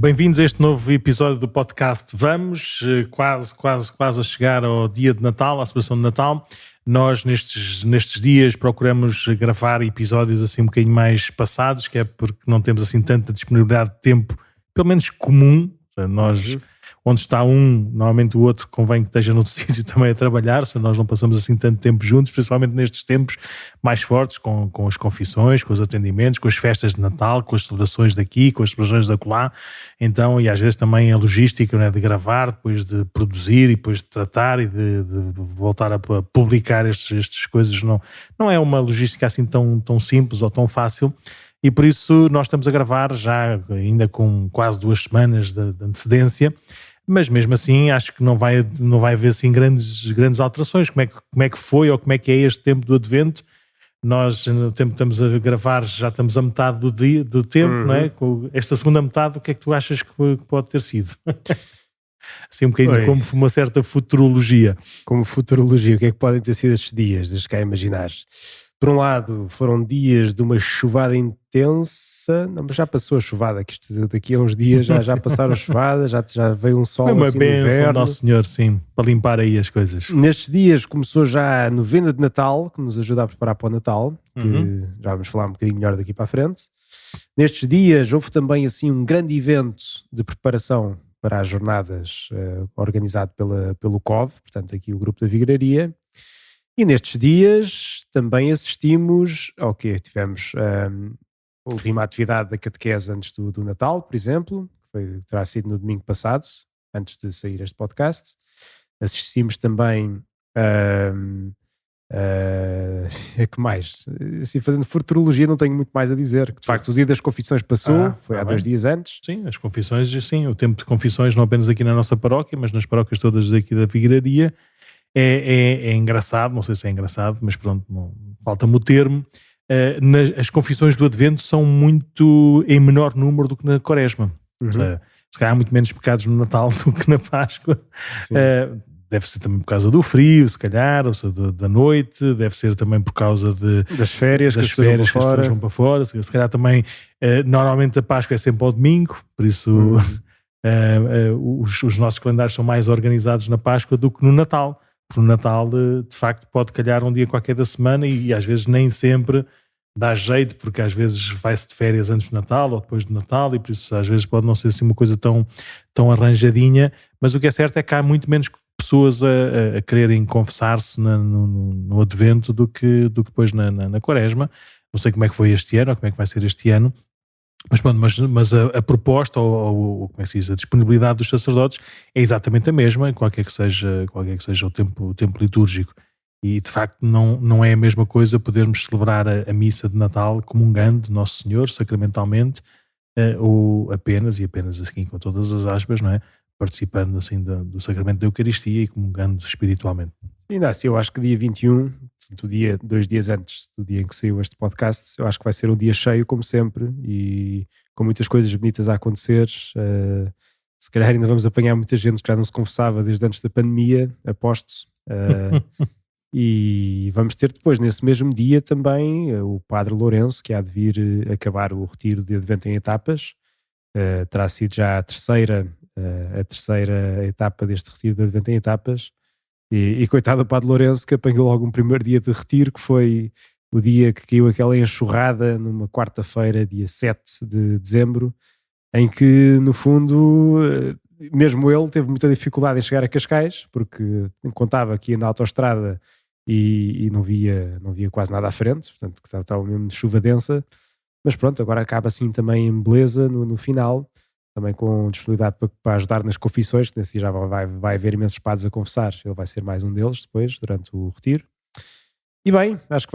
Bem-vindos a este novo episódio do podcast. Vamos quase a chegar ao dia de Natal, à celebração de Natal. Nós nestes dias procuramos gravar episódios assim um bocadinho mais passados, que é porque não temos assim tanta disponibilidade de tempo, pelo menos comum. Nós, onde está um, normalmente o outro convém que esteja noutro sítio também a trabalhar, se nós não passamos assim tanto tempo juntos, principalmente nestes tempos mais fortes, com as confissões, com os atendimentos, com as festas de Natal, com as celebrações daqui, com as celebrações de acolá. Então, e às vezes também a logística, né, de gravar, depois de produzir e depois de tratar e de voltar a publicar estas coisas, não é uma logística assim tão simples ou tão fácil. E por isso nós estamos a gravar já ainda com quase 2 semanas de antecedência, mas mesmo assim acho que não vai haver assim grandes alterações. Como é que foi ou como é que é este tempo do Advento? Nós, no tempo que estamos a gravar, já estamos a metade do tempo, não é? Com esta segunda metade, o que é que tu achas que pode ter sido? Assim um bocadinho como uma certa futurologia. Como futurologia, o que é que podem ter sido estes dias? Deixa cá imaginar. Por um lado, foram dias de uma chuvada intensa, não, mas já passou a chuvada, que isto daqui a uns dias já passaram a chuvada, já veio um sol. Foi uma assim bênção, Nosso Senhor, sim, para limpar aí as coisas. Nestes dias começou já a novena de Natal, que nos ajuda a preparar para o Natal, que já vamos falar um bocadinho melhor daqui para a frente. Nestes dias houve também assim um grande evento de preparação para as jornadas organizado pelo COV, portanto aqui o grupo da Vigraria. E nestes dias também assistimos ao quê? Tivemos a última atividade da catequese antes do Natal, por exemplo, que terá sido no domingo passado, antes de sair este podcast. Assistimos também que mais? Assim, fazendo futurologia não tenho muito mais a dizer. De facto, o dia das confissões passou, foi há 2 dias antes. Sim, as confissões, sim, o tempo de confissões não apenas aqui na nossa paróquia, mas nas paróquias todas daqui da Figueiraria. É engraçado, não sei se é engraçado, mas pronto, falta-me o termo. As confissões do Advento são muito em menor número do que na Quaresma. Se calhar há muito menos pecados no Natal do que na Páscoa. Deve ser também por causa do frio, se calhar, ou seja, da noite, deve ser também por causa das férias que as pessoas vão para fora. Se calhar também, normalmente a Páscoa é sempre ao domingo, por isso os nossos calendários são mais organizados na Páscoa do que no Natal. Porque no Natal, de facto, pode calhar um dia qualquer da semana e às vezes nem sempre dá jeito, porque às vezes vai-se de férias antes do Natal ou depois do Natal e por isso às vezes pode não ser assim uma coisa tão arranjadinha, mas o que é certo é que há muito menos pessoas a quererem confessar-se no Advento do que depois na Quaresma. Não sei como é que foi este ano ou como é que vai ser este ano. Mas, pronto, mas a proposta ou como é que se diz, a disponibilidade dos sacerdotes é exatamente a mesma, qualquer que seja o tempo litúrgico. E de facto não é a mesma coisa podermos celebrar a missa de Natal comungando Nosso Senhor sacramentalmente, ou apenas assim com todas as aspas, não é? Participando assim do sacramento da Eucaristia e comungando espiritualmente. Ainda assim, eu acho que dia 21, 2 dias antes do dia em que saiu este podcast, eu acho que vai ser um dia cheio, como sempre, e com muitas coisas bonitas a acontecer. Se calhar ainda vamos apanhar muita gente que já não se confessava desde antes da pandemia, aposto. E vamos ter depois, nesse mesmo dia também, o Padre Lourenço, que há de vir acabar o retiro de Advento em etapas. Terá sido já a terceira etapa deste retiro de Advento em etapas. E coitado do Padre Lourenço, que apanhou logo um primeiro dia de retiro, que foi o dia que caiu aquela enxurrada numa quarta-feira, dia 7 de dezembro, em que, no fundo, mesmo ele teve muita dificuldade em chegar a Cascais, porque contava que ia na autoestrada e não via quase nada à frente, portanto, que estava mesmo de chuva densa. Mas pronto, agora acaba assim também em beleza no final, também com disponibilidade para ajudar nas confissões, que nesse dia já vai haver imensos padres a confessar. Ele vai ser mais um deles depois, durante o retiro. E bem, acho que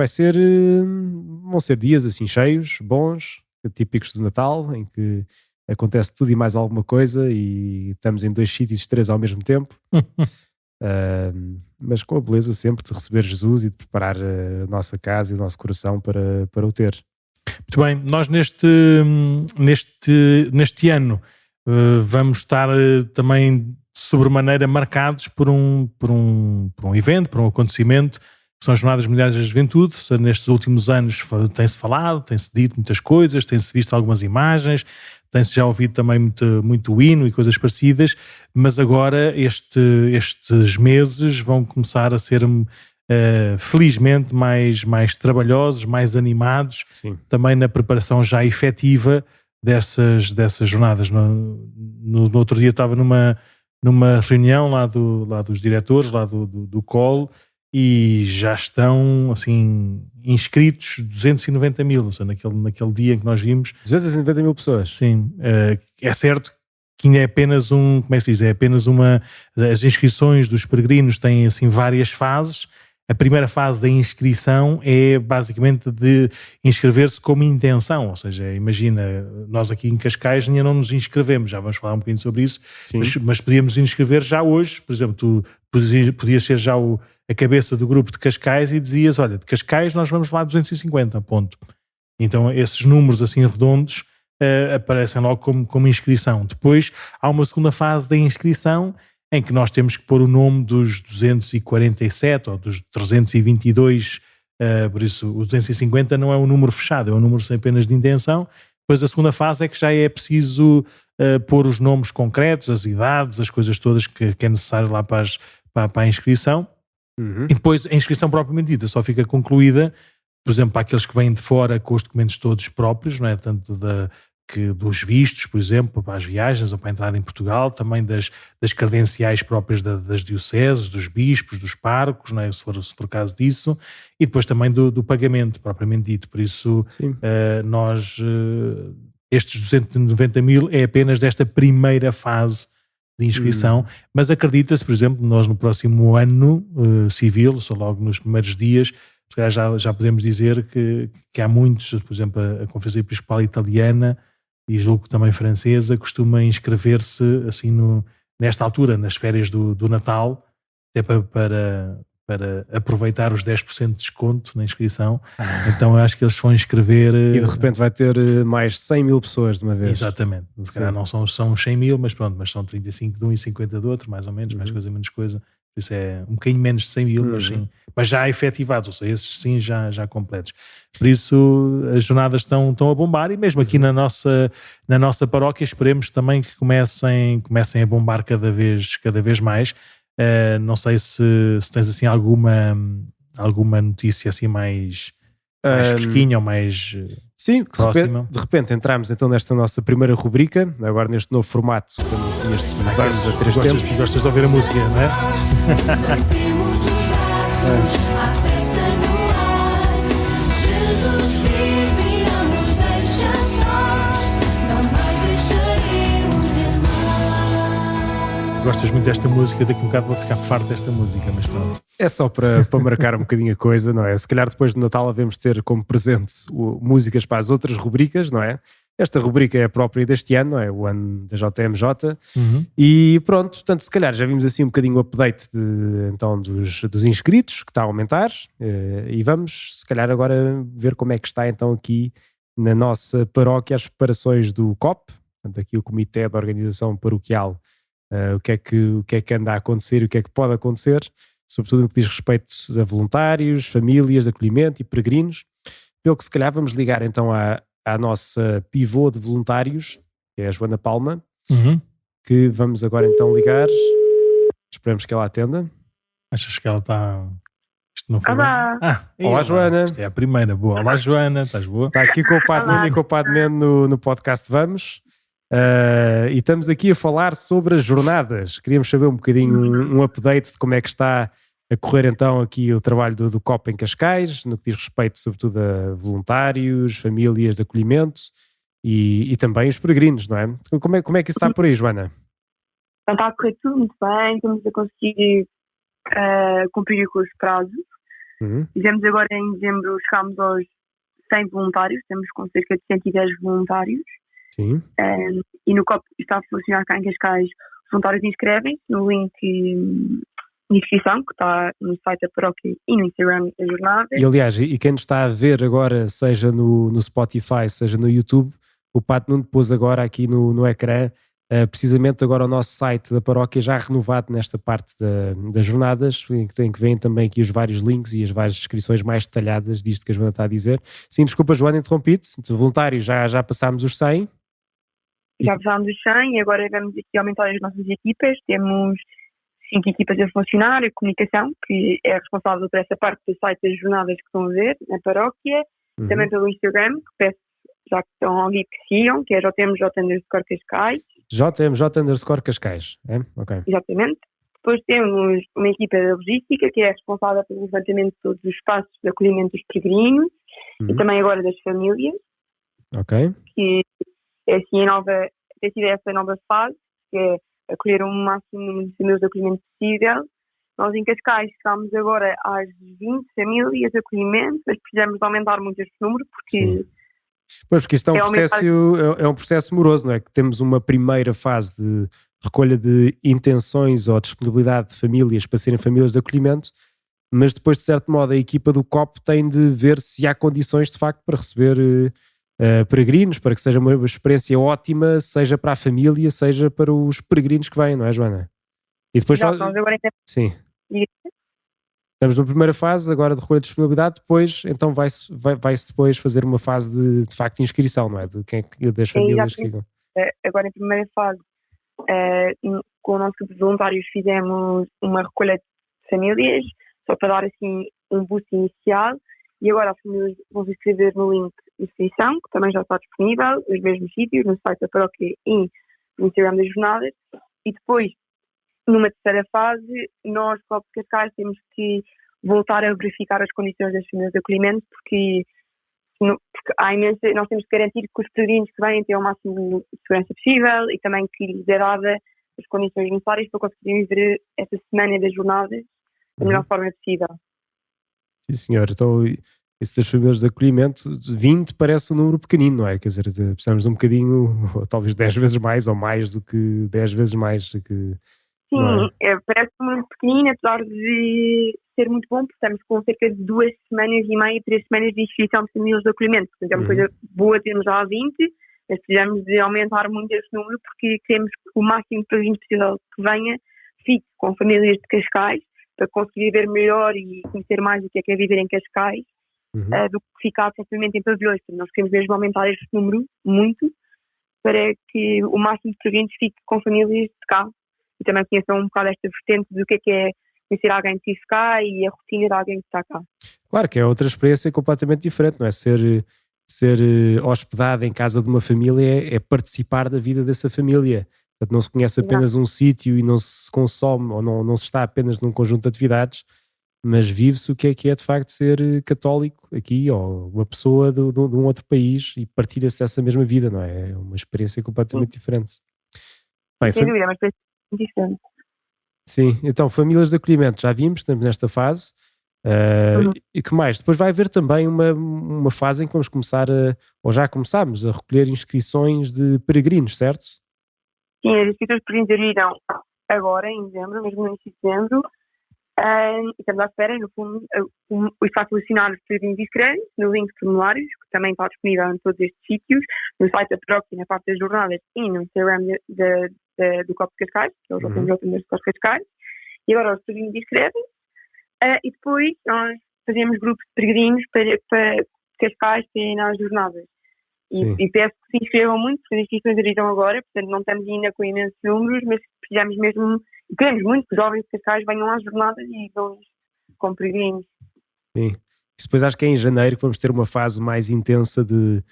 vão ser dias assim cheios, bons, típicos do Natal, em que acontece tudo e mais alguma coisa e estamos em 2 sítios, 3 ao mesmo tempo. Mas com a beleza sempre de receber Jesus e de preparar a nossa casa e o nosso coração para o ter. Muito bem, nós neste ano vamos estar também sobremaneira marcados por um evento, por um acontecimento que são as Jornadas Mundiais da Juventude. Nestes últimos anos tem-se falado, tem-se dito muitas coisas, tem-se visto algumas imagens, tem-se já ouvido também muito hino e coisas parecidas, mas agora estes meses vão começar a ser, felizmente, mais trabalhosos, mais animados, Sim. também na preparação já efetiva dessas jornadas. No outro dia estava numa reunião lá dos diretores, lá do COL, e já estão, assim, inscritos 290 mil, ou seja, naquele dia em que nós vimos. 290 mil pessoas. Sim, é certo que ainda é apenas como é que se diz, as inscrições dos peregrinos têm, assim, várias fases. A primeira fase da inscrição é basicamente de inscrever-se como intenção, ou seja, imagina, nós aqui em Cascais ainda não nos inscrevemos, já vamos falar um bocadinho sobre isso, mas podíamos inscrever já hoje. Por exemplo, tu podias ser já a cabeça do grupo de Cascais e dizias, olha, de Cascais nós vamos lá 250, ponto. Então esses números assim redondos aparecem logo como inscrição. Depois há uma segunda fase da inscrição, em que nós temos que pôr o nome dos 247 ou dos 322, por isso o 250 não é um número fechado, é um número apenas de intenção. Depois a segunda fase é que já é preciso pôr os nomes concretos, as idades, as coisas todas que é necessário lá para a inscrição. Uhum. E depois a inscrição propriamente dita só fica concluída, por exemplo, para aqueles que vêm de fora com os documentos todos próprios, não é? Tanto dos vistos, por exemplo, para as viagens ou para a entrada em Portugal, também das credenciais próprias das dioceses, dos bispos, dos párocos, não é? se for caso disso, e depois também do pagamento propriamente dito. Por isso, estes 290 mil é apenas desta primeira fase de inscrição, mas acredita-se, por exemplo, nós no próximo ano civil, só logo nos primeiros dias, se calhar já podemos dizer que há muitos, por exemplo, a Conferência Episcopal Italiana e julgo também francesa, costuma inscrever-se assim nesta altura, nas férias do Natal, até para aproveitar os 10% de desconto na inscrição. Então eu acho que eles vão inscrever... E de repente vai ter mais 100 mil pessoas de uma vez. Exatamente. Se calhar não são 100 mil, mas pronto, mas são 35 de um e 50 do outro, mais ou menos, mais coisa, menos coisa. Por isso é um bocadinho menos de 100 mil, mas já efetivados, ou seja, esses sim já completos. Por isso as jornadas estão a bombar, e mesmo aqui na nossa paróquia esperemos também que comecem a bombar cada vez mais. Não sei se tens assim alguma notícia assim mais fresquinha ou mais próxima. De repente entramos então nesta nossa primeira rubrica, agora neste novo formato, temos assim vamos a 3 tempos. Gostas de ouvir a música, não é? Gostas muito desta música, daqui a um bocado vou ficar farto desta música, mas pronto. É só para marcar um bocadinho a coisa, não é? Se calhar depois do Natal devemos ter como presente músicas para as outras rubricas, não é? Esta rubrica é a própria deste ano, não é? O ano da JMJ. E pronto, portanto, se calhar já vimos assim um bocadinho o update então, dos inscritos, que está a aumentar, e vamos se calhar agora ver como é que está então aqui na nossa paróquia as preparações do COP, portanto aqui o Comitê de Organização Paroquial. O que é que anda a acontecer e o que é que pode acontecer, sobretudo no que diz respeito a voluntários, famílias de acolhimento e peregrinos. Pelo que se calhar vamos ligar então à nossa pivô de voluntários, que é a Joana Palma, que vamos agora então ligar. Esperamos que ela atenda. Achas que ela está... Isto não foi Olá. Olá, Joana. Isto é a primeira, boa. Olá, Joana, estás boa? Está aqui com o Padre Nuno e com o Padre Mendo no podcast Vamos. E estamos aqui a falar sobre as jornadas. Queríamos saber um bocadinho um update de como é que está a correr então aqui o trabalho do COP em Cascais, no que diz respeito sobretudo a voluntários, famílias de acolhimento e também os peregrinos, não é? Como é que isso está por aí, Joana? Então, está a correr tudo muito bem, estamos a conseguir cumprir com os prazos. Fizemos agora em dezembro, chegámos aos 100 voluntários, estamos com cerca de 110 voluntários. Sim. E no COP está a funcionar cá em Cascais. Os voluntários inscrevem-se no link de inscrição que está no site da paróquia e no Instagram da jornada. E aliás, e quem nos está a ver agora, seja no Spotify, seja no YouTube, o Padre Nuno pôs agora aqui no ecrã precisamente agora o nosso site da paróquia já renovado nesta parte das jornadas, em que vêm também aqui os vários links e as várias descrições mais detalhadas disto que a Joana está a dizer. Sim, desculpa, Joana, interrompi-te. Voluntários, já passámos os 100. Já passámos os 100 e agora vamos aqui aumentar as nossas equipas. Temos 5 equipas a funcionar, a comunicação, que é responsável por essa parte do site das jornadas que estão a ver na paróquia, também pelo Instagram, que peço já que estão a ouvir que sigam, que é JMJ_Cascais. JMJ_Cascais, é? Ok. Exatamente. Depois temos uma equipa de logística, que é responsável pelo levantamento de todos os espaços de acolhimento dos peregrinos e também agora das famílias. Ok. Que é assim tem sido essa nova fase, que é acolher o máximo número de famílias de acolhimento possível. Nós em Cascais chegámos agora às 20 famílias de acolhimento, mas precisamos de aumentar muito este número, porque... Sim. Pois, porque isto é um processo moroso, não é? Que temos uma primeira fase de recolha de intenções ou disponibilidade de famílias para serem famílias de acolhimento, mas depois, de certo modo, a equipa do COP tem de ver se há condições, de facto, para receber peregrinos, para que seja uma experiência ótima, seja para a família, seja para os peregrinos que vêm, não é, Joana? E depois Sim. Estamos na primeira fase agora de recolha de disponibilidade, depois então vai-se depois fazer uma fase de facto de inscrição, não é? Das famílias que ficam. Agora em primeira fase, com o nosso grupo de voluntários fizemos uma recolha de famílias, só para dar assim um boost inicial, e agora as famílias vão se inscrever no link de inscrição, que também já está disponível, nos mesmos sítios, no site da paróquia e no Instagram das jornadas, e depois numa terceira fase, nós, COP Cascais, temos que voltar a verificar as condições das famílias de acolhimento, porque nós temos que garantir que os peregrinos que vêm tenham o máximo de segurança possível e também que lhes é dada as condições necessárias para conseguirem viver essa semana das jornadas da melhor forma possível. Sim, senhor. Então, isso das famílias de acolhimento, 20 parece um número pequenino, não é? Quer dizer, precisamos de um bocadinho, ou talvez 10 vezes mais, ou mais do que 10 vezes mais que... Sim, parece muito pequenino, apesar de ser muito bom, porque estamos com cerca de 2 semanas e meia, 3 semanas de inscrição de famílias de acolhimento. Portanto, é uma coisa boa termos já 20, mas precisamos de aumentar muito este número, porque queremos que o máximo de peregrinos possível que venha fique com famílias de Cascais, para conseguir viver melhor e conhecer mais o que é viver em Cascais, do que ficar propriamente em pavilhões. Portanto, nós queremos mesmo aumentar este número muito, para que o máximo de peregrinos fique com famílias de cá. E também conheçam um bocado esta vertente do que é conhecer alguém que vive cá e a rotina de alguém que está cá. Claro que é outra experiência completamente diferente, não é? Ser hospedado em casa de uma família é participar da vida dessa família. Portanto, não se conhece apenas um sítio e não se consome ou não se está apenas num conjunto de atividades, mas vive-se o que é de facto ser católico aqui ou uma pessoa de um outro país e partilha-se dessa mesma vida, não é? É uma experiência completamente diferente. Bem, sem dúvida, mas diferente. Sim, então famílias de acolhimento já vimos, estamos nesta fase. E que mais? Depois vai haver também uma fase em que vamos começar ou já começámos a recolher inscrições de peregrinos, certo? Sim, as inscrições de peregrinos abriram agora em dezembro, mesmo no início de dezembro, e estamos à espera, no fundo, o espaço selecionar os peregrinos inscreverem no link de formulários, que também está disponível em todos estes sítios, no site da paróquia, na parte das jornadas e no Instagram do COP Cascais, que é o JMJ Cascais, e agora os peregrinos inscrevem, e depois nós fazemos grupos de peregrinos para Cascais terem nas jornadas. E peço que se inscrevam muito, porque as inscrições abriram agora, portanto não estamos ainda com imensos números, mas precisamos mesmo, queremos muito que os jovens de Cascais venham às jornadas e vão com peregrinos. Sim. Depois acho que é em janeiro que vamos ter uma fase mais intensa de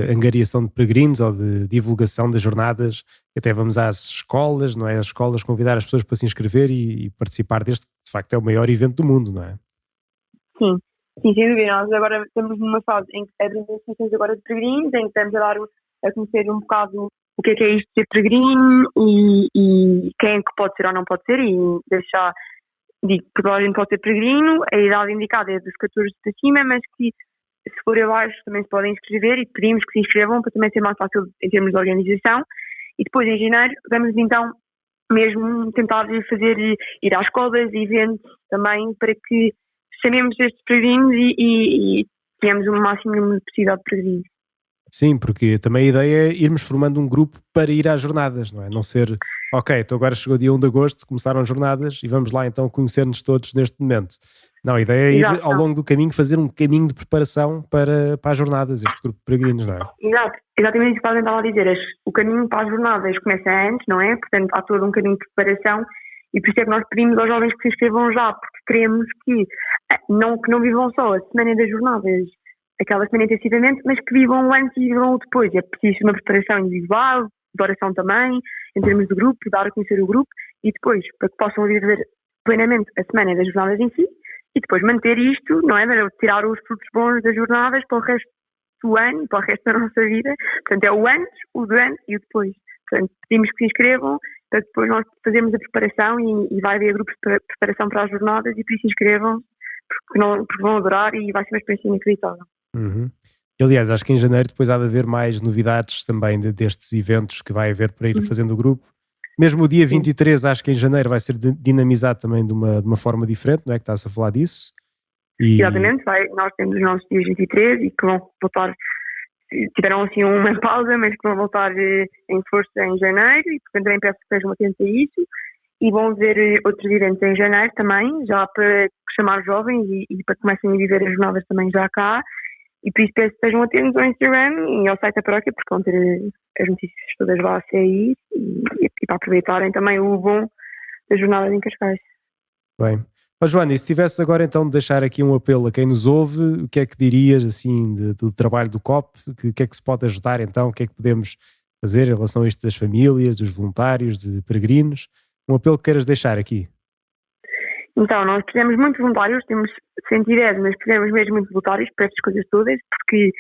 angariação de peregrinos ou de divulgação das jornadas, até vamos às escolas, não é? As escolas convidar as pessoas para se inscrever e participar deste, que de facto é o maior evento do mundo, não é? Sim, sem dúvida. Nós agora estamos numa fase em que abrimos as inscrições agora de peregrinos, em que estamos a conhecer um bocado o que é isto de ser peregrino e quem é que pode ser ou não pode ser, e deixar, digo, que toda a gente pode ser peregrino, a idade indicada é dos 14 para cima, mas que se for abaixo também se podem inscrever e pedimos que se inscrevam para também ser mais fácil em termos de organização. E depois em janeiro vamos então mesmo tentar ir às escolas e eventos também para que chamemos estes peregrinos e tenhamos o máximo número possível de peregrinos. Sim, porque também a ideia é irmos formando um grupo para ir às jornadas, não é? Não ser, ok, então agora chegou dia 1 de agosto, começaram as jornadas e vamos lá então conhecer-nos todos neste momento. Não, a ideia é ir ao longo do caminho, fazer um caminho de preparação para as jornadas, este grupo de peregrinos, não é? Exato, exatamente isso que eu estava a dizer. O caminho para as jornadas começa antes, não é? Portanto, há todo um caminho de preparação e por isso é que nós pedimos aos jovens que se inscrevam já, porque queremos que não vivam só a semana das jornadas, aquela semana intensivamente, mas que vivam antes e vivam depois. É preciso uma preparação individual, de oração também, em termos de grupo, dar a conhecer o grupo e depois, para que possam viver plenamente a semana das jornadas em si e depois manter isto, não é? Tirar os frutos bons das jornadas para o resto do ano e para o resto da nossa vida. Portanto, é o antes, o durante e o depois. Portanto, pedimos que se inscrevam para depois nós fazermos a preparação e vai haver grupos de preparação para as jornadas e por isso inscrevam porque vão adorar e vai ser uma experiência inacreditável. Uhum. Aliás, acho que em janeiro depois há de haver mais novidades também destes eventos que vai haver para ir fazendo o grupo. Mesmo o dia 23, acho que em janeiro vai ser dinamizado também de uma forma diferente, não é? Que estás a falar disso. Exatamente, nós temos os nossos dias 23 e que vão voltar, tiveram assim uma pausa, mas que vão voltar em força em janeiro e portanto também peço que estejam atentos a isso e vão ver outros eventos em janeiro também, já para chamar jovens e para que comecem a viver as jornadas também já cá. E por isso peço que estejam atentos ao Instagram e ao site da paróquia, porque vão ter as notícias todas lá a sair e para aproveitarem também o bom das jornadas em Cascais. Bem. Joana, e se tivesse agora então de deixar aqui um apelo a quem nos ouve, o que é que dirias assim do trabalho do COP? O que é que se pode ajudar então? O que é que podemos fazer em relação a isto das famílias, dos voluntários, de peregrinos? Um apelo que queiras deixar aqui? Então, nós precisamos muito de voluntários, temos 110, mas precisamos mesmo muito de voluntários para estas coisas todas, porque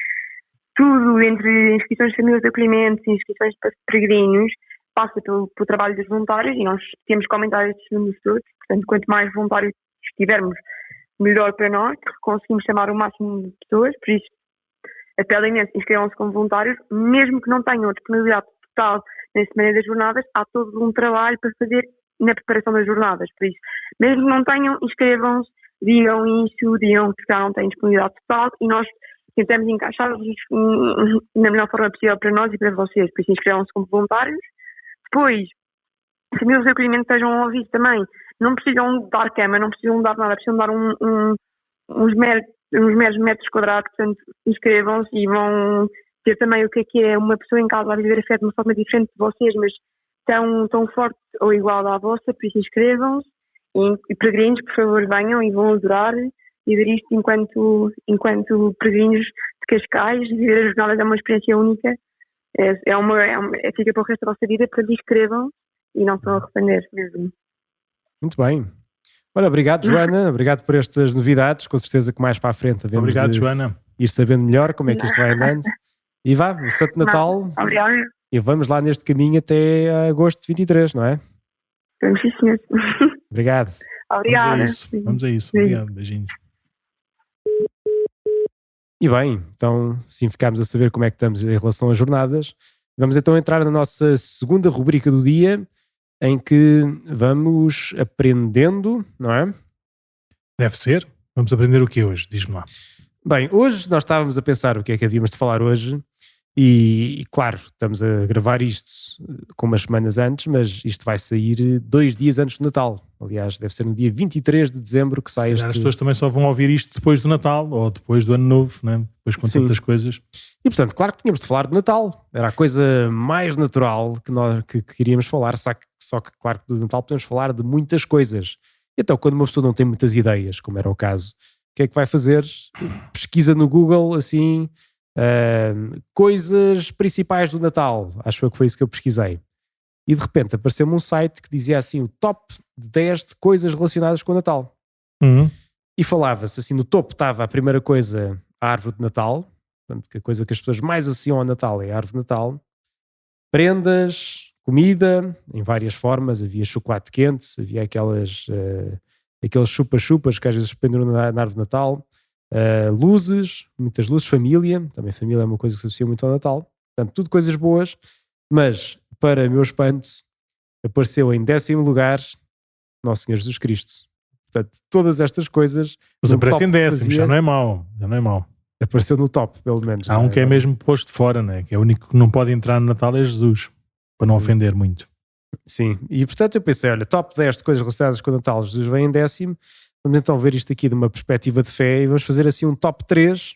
tudo entre inscrições de famílias de acolhimento e inscrições para peregrinos passa pelo trabalho dos voluntários e nós temos que aumentar estes números todos. Portanto, quanto mais voluntários tivermos, melhor para nós, porque conseguimos chamar o máximo de pessoas, por isso apelo imenso, inscrevam-se como voluntários, mesmo que não tenham disponibilidade total na semana das jornadas, há todo um trabalho para fazer na preparação das jornadas, por isso, mesmo que não tenham, inscrevam-se, digam isso, digam que já não têm disponibilidade total e nós tentamos encaixar-vos na melhor forma possível para nós e para vocês, por isso inscrevam-se como voluntários. Depois, se famílias de acolhimento estejam a ouvir também, não precisam dar cama, não precisam dar nada, precisam dar uns meros metros quadrados, portanto inscrevam-se e vão ter também o que é uma pessoa em casa a viver a fé de uma forma diferente de vocês, mas tão forte ou igual à vossa, por isso inscrevam-se e peregrinos, por favor, venham e vão adorar e ver isto enquanto peregrinos de Cascais, viver as jornadas é uma experiência única, fica para o resto da vossa vida, portanto inscrevam e não estão a arrepender mesmo. Muito bem. Olha, obrigado Joana, obrigado por estas novidades, com certeza que mais para a frente devemos Joana. Ir sabendo melhor como é que isto vai andando. E vá, o Santo Natal, e vamos lá neste caminho até agosto de 23, não é? Vamos sim, senhor. Obrigado. Obrigada. Vamos a isso. Obrigado, beijinhos. E bem, então sim, ficámos a saber como é que estamos em relação às jornadas. Vamos então entrar na nossa segunda rubrica do dia, em que vamos aprendendo, não é? Deve ser. Vamos aprender o que hoje? Diz-me lá. Bem, hoje nós estávamos a pensar o que é que havíamos de falar hoje e claro, estamos a gravar isto com umas semanas antes, mas isto vai sair 2 dias antes do Natal. Aliás, deve ser no dia 23 de dezembro que sai este... As pessoas também só vão ouvir isto depois do Natal ou depois do Ano Novo, né? Depois com tantas coisas. E portanto, claro que tínhamos de falar de Natal. Era a coisa mais natural que queríamos falar, só que claro que do Natal podemos falar de muitas coisas. Então, quando uma pessoa não tem muitas ideias, como era o caso, o que é que vai fazer? Pesquisa no Google, assim, coisas principais do Natal. Acho que foi isso que eu pesquisei. E de repente apareceu-me um site que dizia assim, o top 10 de coisas relacionadas com o Natal. E falava-se assim, no topo estava a primeira coisa, a árvore de Natal. Portanto, que a coisa que as pessoas mais associam ao Natal é a árvore de Natal. Prendas, comida, em várias formas. Havia chocolate quente, havia aqueles chupa-chupas que às vezes penduram na árvore de Natal. Luzes, muitas luzes, família. Também família é uma coisa que se associa muito ao Natal. Portanto, tudo coisas boas. Mas, para meu espanto, apareceu em 10º lugar Nosso Senhor Jesus Cristo. Portanto, todas estas coisas... Mas aparece em 10º, já não é mau. Apareceu no top, pelo menos. Há um que é mesmo posto de fora, né? Que é o único que não pode entrar no Natal, é Jesus, para não ofender muito. Sim, e portanto eu pensei, olha, top 10 de coisas relacionadas com o Natal, Jesus vem em 10º, vamos então ver isto aqui de uma perspectiva de fé e vamos fazer assim um top 3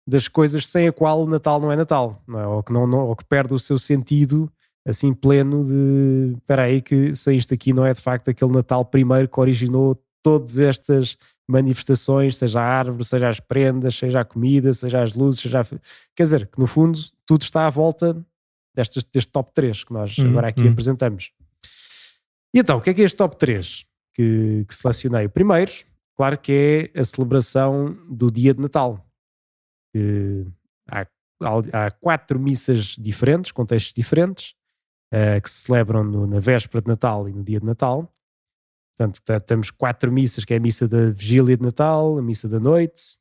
das coisas sem a qual o Natal não é Natal, não é? Ou que perde o seu sentido assim pleno de, espera aí que sem isto aqui não é de facto aquele Natal primeiro que originou todas estas manifestações, seja a árvore, seja as prendas, seja a comida, seja as luzes, quer dizer, que no fundo tudo está à volta deste top 3 que nós agora aqui apresentamos. E então, o que é este top 3 que selecionei? O primeiro, claro que é a celebração do dia de Natal. Há 4 missas diferentes, contextos diferentes, que se celebram na véspera de Natal e no dia de Natal. Portanto, temos 4 missas, que é a missa da vigília de Natal, a missa da noite,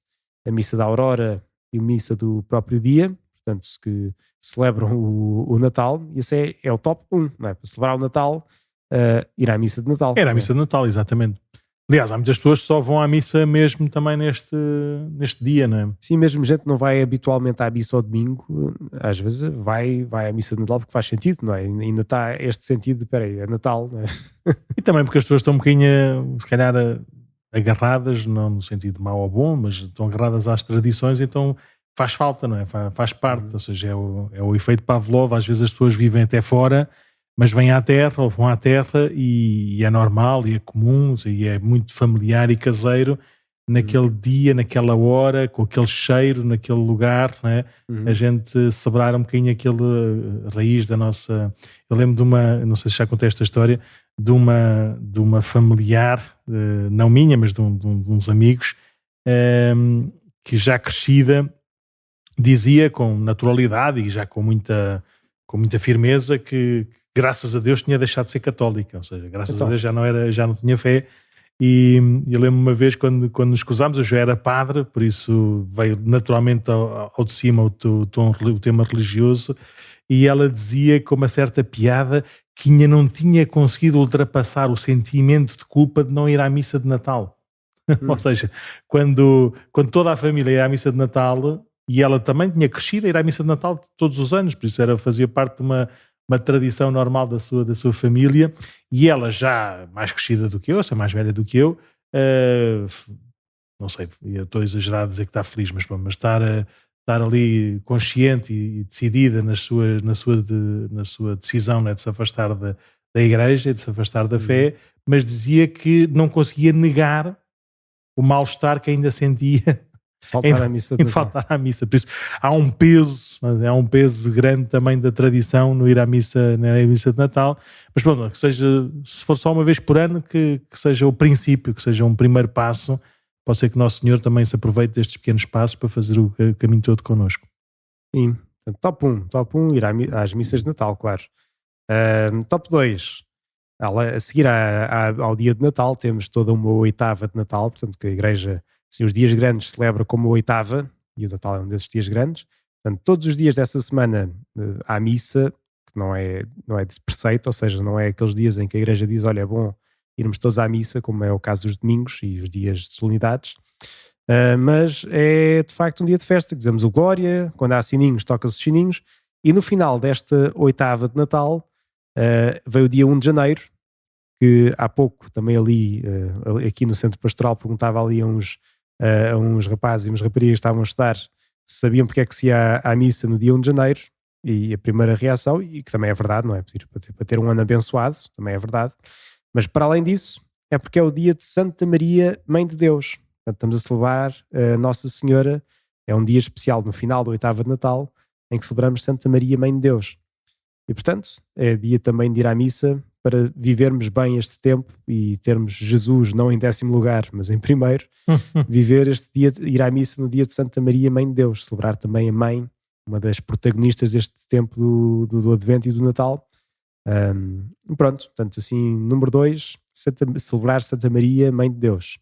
a missa da aurora e a missa do próprio dia. Portanto, que celebram o Natal, e esse é o top 1, não é? Para celebrar o Natal, ir à missa de Natal. Era a missa de Natal, exatamente. Aliás, há muitas pessoas que só vão à missa mesmo também neste dia, não é? Sim, mesmo gente que não vai habitualmente à missa ao domingo, às vezes vai à missa de Natal porque faz sentido, não é? Ainda está este sentido de, espera aí, é Natal, não é? E também porque as pessoas estão um bocadinho, se calhar, agarradas, não no sentido mau ou bom, mas estão agarradas às tradições, então faz falta, não é? Faz parte, ou seja, é o efeito Pavlov. Às vezes as pessoas vivem até fora, mas vêm à terra ou vão à terra e é normal e é comum e é muito familiar e caseiro naquele dia, naquela hora, com aquele cheiro, naquele lugar, não é? A gente celebrar um bocadinho aquele raiz da nossa... Eu lembro de uma, não sei se já contei esta história, de uma familiar, não minha, mas de uns amigos, que já crescida dizia com naturalidade e já com muita firmeza que graças a Deus tinha deixado de ser católica, ou seja, graças a Deus já não tinha fé. E eu lembro uma vez quando nos casámos, eu já era padre, por isso veio naturalmente ao de cima o tema religioso, e ela dizia com uma certa piada que ainda não tinha conseguido ultrapassar o sentimento de culpa de não ir à missa de Natal. Ou seja, quando toda a família ia à missa de Natal, e ela também tinha crescido a ir à missa de Natal todos os anos, por isso fazia parte de uma tradição normal da sua família, e ela já mais crescida do que eu, mais velha do que eu, não sei, eu estou a exagerar a dizer que está feliz, mas estar ali consciente e decidida na sua decisão, né, de se afastar da igreja, de se afastar da fé, mas dizia que não conseguia negar o mal-estar que ainda sentia faltar à missa. Faltar à missa. Por isso há um peso grande também da tradição no ir à missa de Natal. Mas pronto, que seja, se for só uma vez por ano, que seja o princípio, que seja um primeiro passo. Pode ser que Nosso Senhor também se aproveite destes pequenos passos para fazer o caminho todo connosco. Sim, top 1, ir às missas de Natal, claro. Top 2, a seguir ao dia de Natal, temos toda uma oitava de Natal, portanto que a igreja, assim, os dias grandes celebra como oitava, e o Natal é um desses dias grandes. Portanto, todos os dias dessa semana há missa, que não é de preceito, ou seja, não é aqueles dias em que a igreja diz, olha, é bom irmos todos à missa, como é o caso dos domingos e os dias de solenidades, mas é de facto um dia de festa, dizemos o Glória, quando há sininhos toca-se os sininhos, e no final desta oitava de Natal veio o dia 1 de janeiro, que há pouco também ali, aqui no Centro Pastoral, perguntava ali a uns rapazes e umas raparigas que estavam a estudar se sabiam porque é que se ia à missa no dia 1 de janeiro, e a primeira reação, e que também é verdade, não é? Para ter um ano abençoado, também é verdade, mas para além disso, é porque é o dia de Santa Maria, Mãe de Deus. Portanto, estamos a celebrar a Nossa Senhora, é um dia especial no final da oitava de Natal, em que celebramos Santa Maria, Mãe de Deus. E portanto, é dia também de ir à missa para vivermos bem este tempo e termos Jesus não em 10º lugar, mas em primeiro, viver este dia, ir à missa no dia de Santa Maria, Mãe de Deus, celebrar também a Mãe, uma das protagonistas deste tempo do Advento e do Natal. Pronto, portanto assim, número 2, celebrar Santa Maria, Mãe de Deus.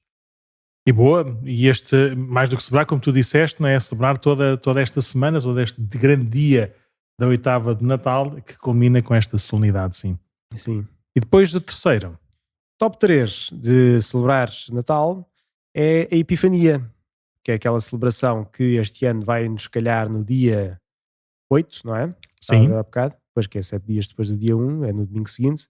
E boa, e este, mais do que celebrar, como tu disseste, não é? Celebrar toda esta semana, todo este grande dia da oitava de Natal, que culmina com esta solenidade, sim. Sim. E depois da terceira? Top 3 de celebrar Natal é a Epifania, que é aquela celebração que este ano vai nos calhar no dia 8, não é? Sim. Há bocado, depois que é 7 dias depois do dia 1, é no domingo seguinte.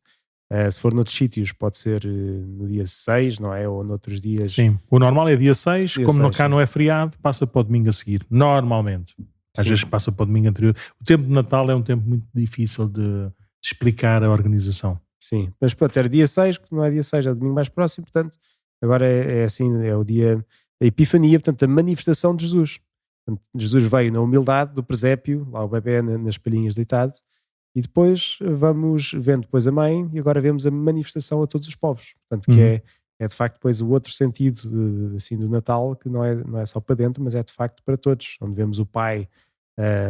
Se for noutros sítios, pode ser no dia 6, não é? Ou noutros dias. Sim, o normal é dia 6, Dia como 6, cá sim. não é feriado, passa para o domingo a seguir, normalmente. Às Sim. vezes passa para o domingo anterior. O tempo de Natal é um tempo muito difícil de explicar a organização. Sim, mas pode ter dia 6, que não é dia 6, é o domingo mais próximo, portanto, agora é assim, é o dia da Epifania, portanto, a manifestação de Jesus. Portanto, Jesus veio na humildade do presépio, lá o bebê nas palhinhas deitado, e depois vamos vendo depois a mãe, e agora vemos a manifestação a todos os povos. Portanto, que é de facto depois o outro sentido assim, do Natal, que não é só para dentro, mas é de facto para todos, onde vemos o Pai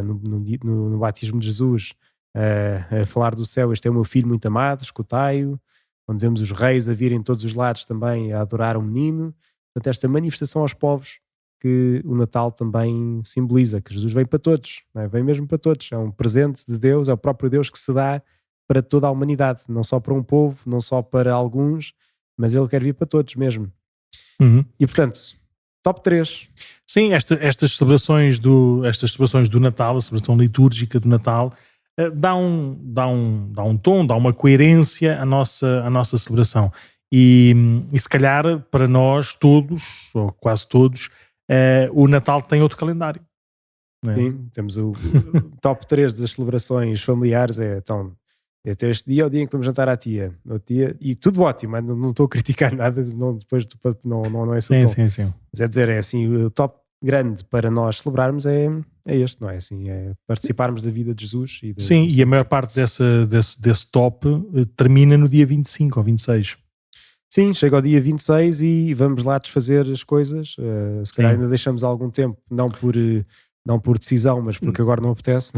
no batismo de Jesus, a falar do céu, este é o meu filho muito amado, escutai-o, onde vemos os reis a virem de todos os lados também a adorar um menino. Portanto, esta manifestação aos povos que o Natal também simboliza, que Jesus vem para todos, não é? Vem mesmo para todos, é um presente de Deus, é o próprio Deus que se dá para toda a humanidade, não só para um povo, não só para alguns, mas ele quer vir para todos mesmo. E portanto, top 3. Sim, estas celebrações do Natal, a celebração litúrgica do Natal, dá um tom, dá uma coerência à nossa celebração. E se calhar para nós todos, ou quase todos, o Natal tem outro calendário. Não é? Sim, temos o top 3 das celebrações familiares, então é ter este dia, é o dia em que vamos jantar à tia, no dia, e tudo ótimo, não estou a criticar nada, depois não é assim. Sim. Mas é dizer, é assim, o top grande para nós celebrarmos é este, não é assim? É participarmos da vida de Jesus. E a maior parte desse top termina no dia 25 ou 26. Sim, chega ao dia 26 e vamos lá desfazer as coisas. Se calhar ainda deixamos algum tempo, não por decisão, mas porque agora não apetece.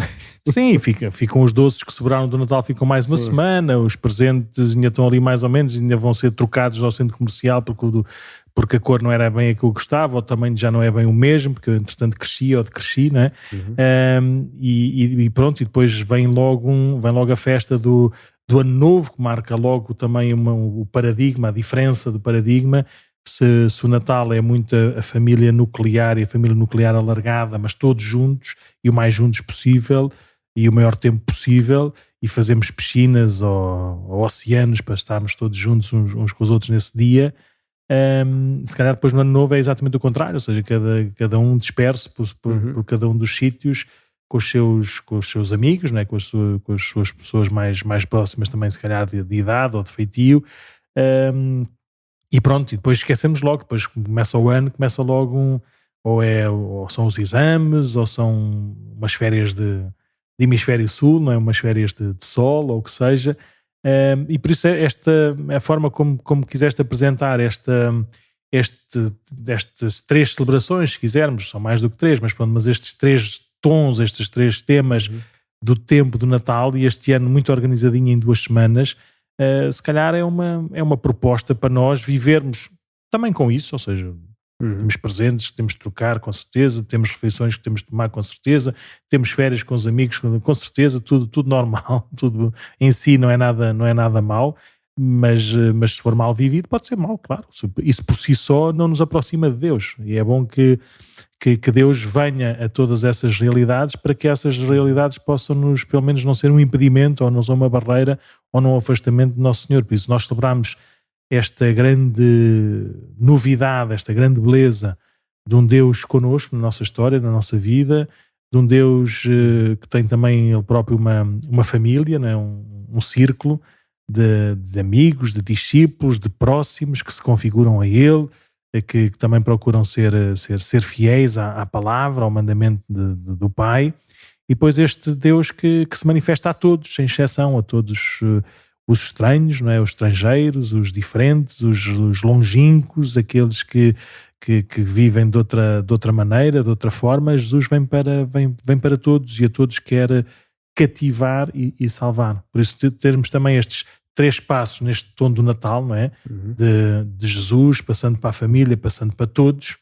Sim, ficam os doces que sobraram do Natal, ficam mais uma semana, os presentes ainda estão ali mais ou menos, ainda vão ser trocados ao centro comercial porque a cor não era bem a que eu gostava, o tamanho já não é bem o mesmo, porque eu entretanto cresci ou decresci, né? E pronto, e depois vem logo a festa do Ano Novo, que marca logo também o paradigma, a diferença do paradigma. Se o Natal é muito a família nuclear e a família nuclear alargada, mas todos juntos e o mais juntos possível e o maior tempo possível, e fazemos piscinas ou oceanos para estarmos todos juntos uns com os outros nesse dia. Se calhar depois no Ano Novo é exatamente o contrário, ou seja, cada um disperso por cada um dos sítios, com os seus amigos, né? com as suas pessoas mais próximas também, se calhar de idade ou de feitio. E pronto, e depois esquecemos logo, depois começa o ano, começa logo ou são os exames, ou são umas férias de hemisfério sul, não é? Umas férias de sol, ou o que seja. E por isso a forma como quiseste apresentar estas 3 celebrações, se quisermos, são mais do que 3, mas pronto, mas estes 3 tons, estes 3 temas do tempo do Natal, e este ano muito organizadinho em 2 semanas, se calhar é uma proposta para nós vivermos também com isso, ou seja, temos presentes que temos de trocar, com certeza, temos refeições que temos de tomar, com certeza, temos férias com os amigos, com certeza, tudo normal, tudo em si não é nada mau, mas se for mal vivido pode ser mau, claro. Isso por si só não nos aproxima de Deus, e é bom que Deus venha a todas essas realidades, para que essas realidades possam-nos, pelo menos, não ser um impedimento, ou não ser uma barreira, ou não um afastamento do nosso Senhor. Por isso nós celebramos esta grande novidade, esta grande beleza de um Deus connosco na nossa história, na nossa vida, de um Deus que tem também ele próprio uma família, né? um círculo de amigos, de discípulos, de próximos que se configuram a Ele, que também procuram ser fiéis à palavra, ao mandamento do Pai. E depois este Deus que se manifesta a todos, sem exceção, a todos os estranhos, não é? Os estrangeiros, os diferentes, os longínquos, aqueles que vivem de outra maneira, de outra forma. Jesus vem para todos, e a todos quer cativar e salvar. Por isso termos também estes 3 passos neste tom do Natal, não é? De Jesus, passando para a família, passando para todos.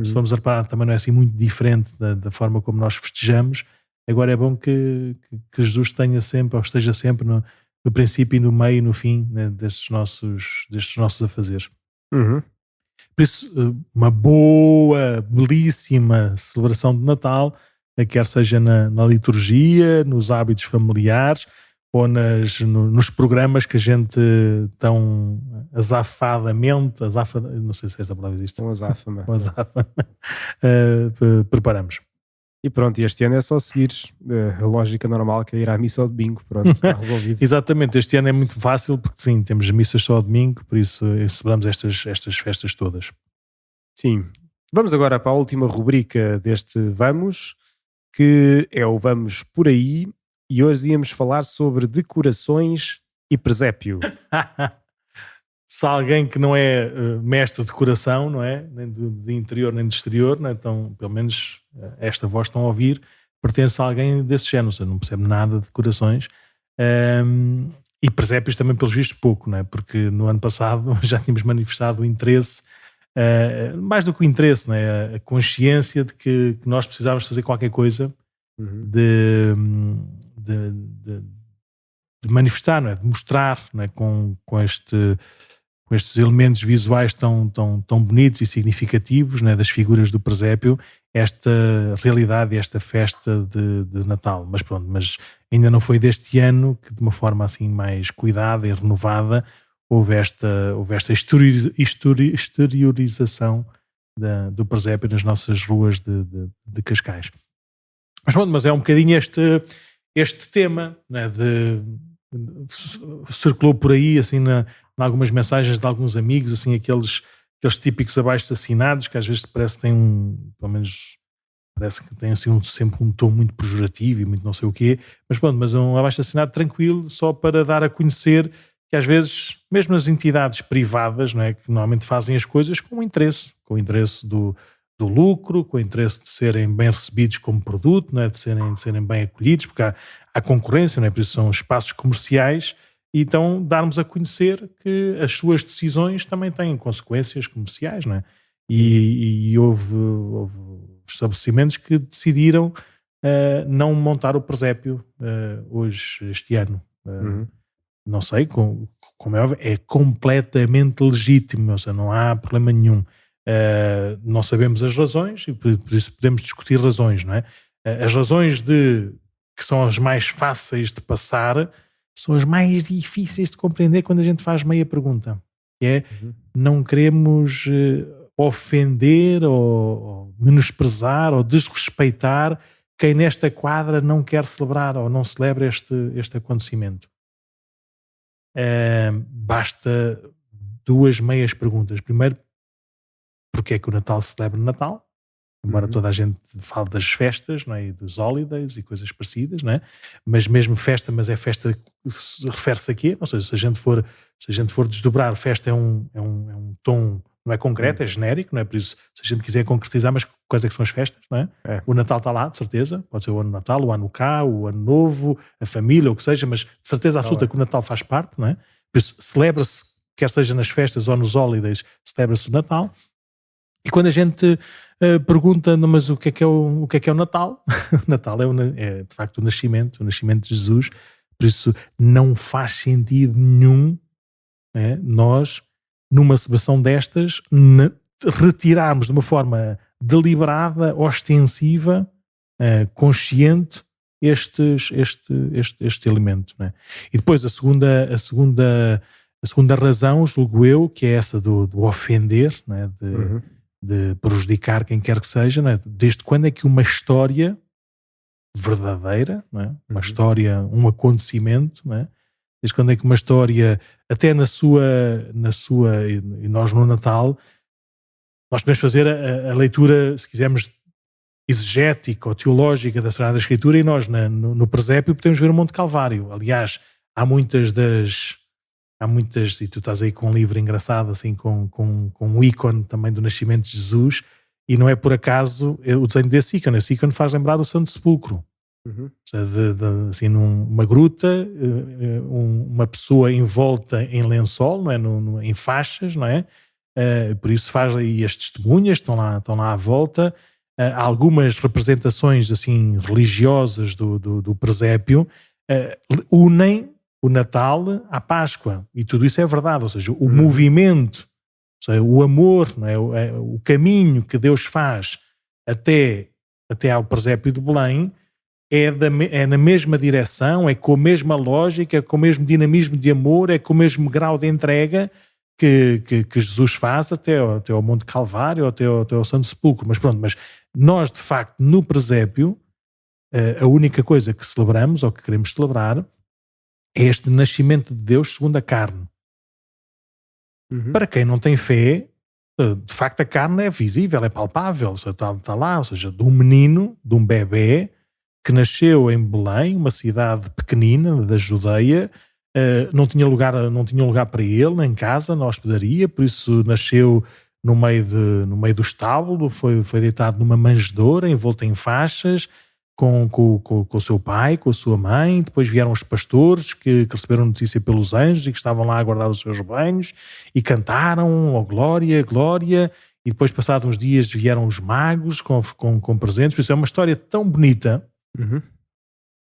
Se vamos a reparar, também não é assim muito diferente da forma como nós festejamos. Agora é bom que Jesus tenha sempre, ou esteja sempre no princípio e no meio e no fim, né, destes nossos afazeres. Por isso, uma boa, belíssima celebração de Natal, quer seja na liturgia, nos hábitos familiares ou nos programas que a gente tão azafadamente, não sei se esta palavra existe, preparamos. E pronto, este ano é só seguir a lógica normal, que é ir à missa ao domingo. Pronto, está resolvido. Exatamente, este ano é muito fácil porque sim, temos missas só ao domingo, por isso celebramos estas festas todas. Sim. Vamos agora para a última rubrica deste Vamos, que é o Vamos Por Aí, e hoje íamos falar sobre decorações e presépio. Se alguém que não é mestre de decoração, não é? Nem de interior nem de exterior, não é? Então, pelo menos esta voz estão a ouvir, pertence a alguém desse género, ou seja, não percebe nada de decorações. E presépios também, pelos vistos, pouco, não é? Porque no ano passado já tínhamos manifestado o interesse, mais do que o interesse, não é? A consciência de que nós precisávamos fazer qualquer coisa de manifestar, não é? De mostrar, não é? Com estes elementos visuais tão bonitos e significativos, né, das figuras do presépio, esta realidade, esta festa de Natal. Mas pronto, mas ainda não foi deste ano que de uma forma assim mais cuidada e renovada houve esta exteriorização do presépio nas nossas ruas de Cascais. Mas pronto, mas é um bocadinho este tema, né, circulou por aí assim em algumas mensagens de alguns amigos, assim, aqueles típicos abaixo-assinados que às vezes parece que têm pelo menos parece que tem assim sempre um tom muito pejorativo e muito não sei o quê, mas pronto, mas um abaixo-assinado tranquilo, só para dar a conhecer que às vezes, mesmo as entidades privadas, não é, que normalmente fazem as coisas com o interesse do lucro, com o interesse de serem bem recebidos como produto, não é, de serem bem acolhidos, porque há concorrência, não é, por isso são espaços comerciais. E então darmos a conhecer que as suas decisões também têm consequências comerciais, não é? E houve estabelecimentos que decidiram não montar o presépio este ano. Não sei, como é óbvio, é completamente legítimo, ou seja, não há problema nenhum. Não sabemos as razões e por isso podemos discutir razões, não é? As razões que são as mais fáceis de passar são as mais difíceis de compreender quando a gente faz meia pergunta. Que não queremos ofender ou menosprezar ou desrespeitar quem nesta quadra não quer celebrar ou não celebra este acontecimento. Basta duas meias perguntas. Primeiro, porque é que o Natal se celebra no Natal? Embora toda a gente fale das festas, não é? E dos holidays e coisas parecidas, não é? Mas mesmo festa, mas é festa, refere-se a quê? Ou seja, se a gente for desdobrar, festa é um tom, não é concreto, é genérico, não é? Por isso, se a gente quiser concretizar, mas quais é que são as festas, não é? O Natal está lá, de certeza, pode ser o ano Natal, o ano cá, o ano novo, a família, o que seja, mas de certeza absoluta que o Natal faz parte, não é? Por isso, celebra-se, quer seja nas festas ou nos holidays, celebra-se o Natal. E quando a gente pergunta, mas o que é o Natal? O Natal é de facto o nascimento de Jesus, por isso não faz sentido nenhum, né, nós, numa celebração destas, retirarmos de uma forma deliberada, ostensiva, consciente, este elemento. Né? E depois a segunda razão, julgo eu, que é essa do ofender, né, de prejudicar quem quer que seja, não é? Desde quando é que uma história verdadeira, não é? Uma história, um acontecimento, não é? Desde quando é que uma história, até na sua e nós no Natal, nós podemos fazer a leitura, se quisermos, exegética ou teológica da Sagrada Escritura, e nós no presépio podemos ver o Monte Calvário. Aliás, há muitas, e tu estás aí com um livro engraçado, assim, com um ícone também do nascimento de Jesus, e não é por acaso o desenho desse ícone. Esse ícone faz lembrar do Santo Sepulcro. Ou seja, assim, numa gruta, uma pessoa envolta em lençol, não é? Em faixas, não é? Por isso faz aí as testemunhas, estão lá à volta. Há algumas representações, assim, religiosas do presépio, unem o Natal à Páscoa, e tudo isso é verdade, ou seja, o movimento, ou seja, o amor, não é? O caminho que Deus faz até ao presépio de Belém é na mesma direção, é com a mesma lógica, é com o mesmo dinamismo de amor, é com o mesmo grau de entrega que Jesus faz até ao Monte Calvário, até ao Santo Sepulcro. Mas pronto, mas nós de facto no presépio, a única coisa que celebramos ou que queremos celebrar é este nascimento de Deus segundo a carne. Para quem não tem fé, de facto a carne é visível, é palpável, está lá, ou seja, de um menino, de um bebê que nasceu em Belém, uma cidade pequenina da Judeia, não tinha lugar para ele em casa, na hospedaria, por isso nasceu no meio do estábulo, foi deitado numa manjedoura, envolto em faixas, com o seu pai, com a sua mãe. Depois vieram os pastores que receberam notícia pelos anjos e que estavam lá a guardar os seus rebanhos e cantaram, oh glória, glória, e depois passados uns dias vieram os magos com presentes. Por isso é uma história tão bonita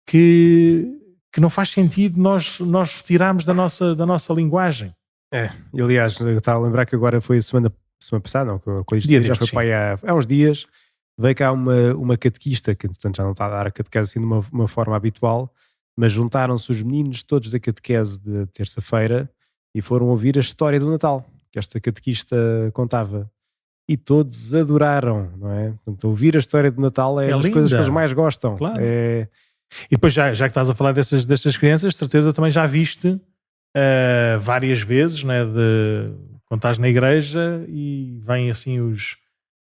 que não faz sentido nós retirarmos da nossa linguagem. E aliás, eu estava a lembrar que agora foi a semana passada, não, quando isto já foi para aí há uns dias. Veio cá uma catequista, que entretanto já não está a dar a catequese assim de uma forma habitual, mas juntaram-se os meninos todos da catequese de terça-feira e foram ouvir a história do Natal, que esta catequista contava. E todos adoraram, não é? Portanto, ouvir a história do Natal é das coisas que eles mais gostam. Claro. E depois, já que estás a falar destas crianças, de certeza também já viste várias vezes, né, quando estás na igreja e vêm assim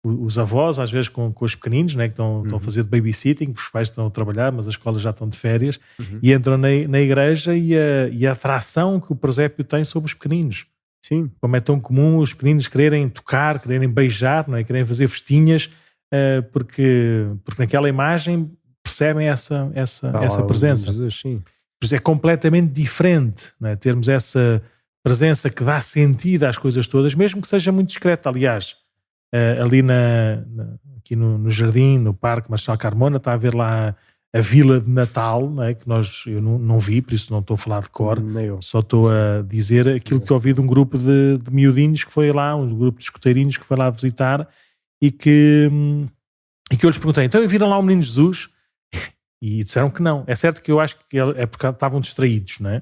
os avós, às vezes com os pequeninos, né, que estão a fazer de babysitting, os pais estão a trabalhar, mas as escolas já estão de férias, e entram na igreja e a atração que o presépio tem sobre os pequeninos. Sim. Como é tão comum os pequeninos quererem tocar, quererem beijar, não é? Quererem fazer festinhas, porque naquela imagem percebem essa presença. Jesus, sim. Por isso é completamente diferente, não é? Termos essa presença que dá sentido às coisas todas, mesmo que seja muito discreta. Aliás, ali aqui no jardim, no Parque Marechal Carmona, está a ver lá a Vila de Natal, não é? Que eu não vi, por isso não estou a falar de cor, só estou a dizer aquilo que ouvi de um grupo de miudinhos que foi lá, um grupo de escoteirinhos que foi lá visitar e que eu lhes perguntei, então viram lá o Menino Jesus? E disseram que não. É certo que eu acho que é porque estavam distraídos, não é?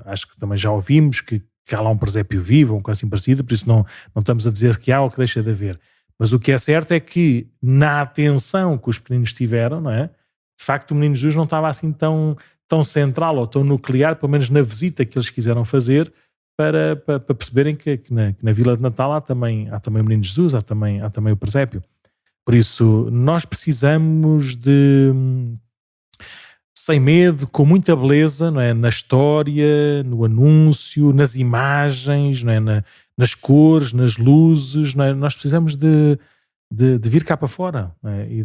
Acho que também já ouvimos que há lá um presépio vivo, ou uma coisa assim parecida, por isso não estamos a dizer que há ou que deixa de haver. Mas o que é certo é que na atenção que os pequeninos tiveram, não é? De facto o Menino Jesus não estava assim tão central ou tão nuclear, pelo menos na visita que eles quiseram fazer, para perceberem que na Vila de Natal há também o Menino Jesus, há também o presépio. Por isso nós precisamos sem medo, com muita beleza, não é? Na história, no anúncio, nas imagens, não é? Nas cores, nas luzes, não é? Nós precisamos de vir cá para fora, não é? E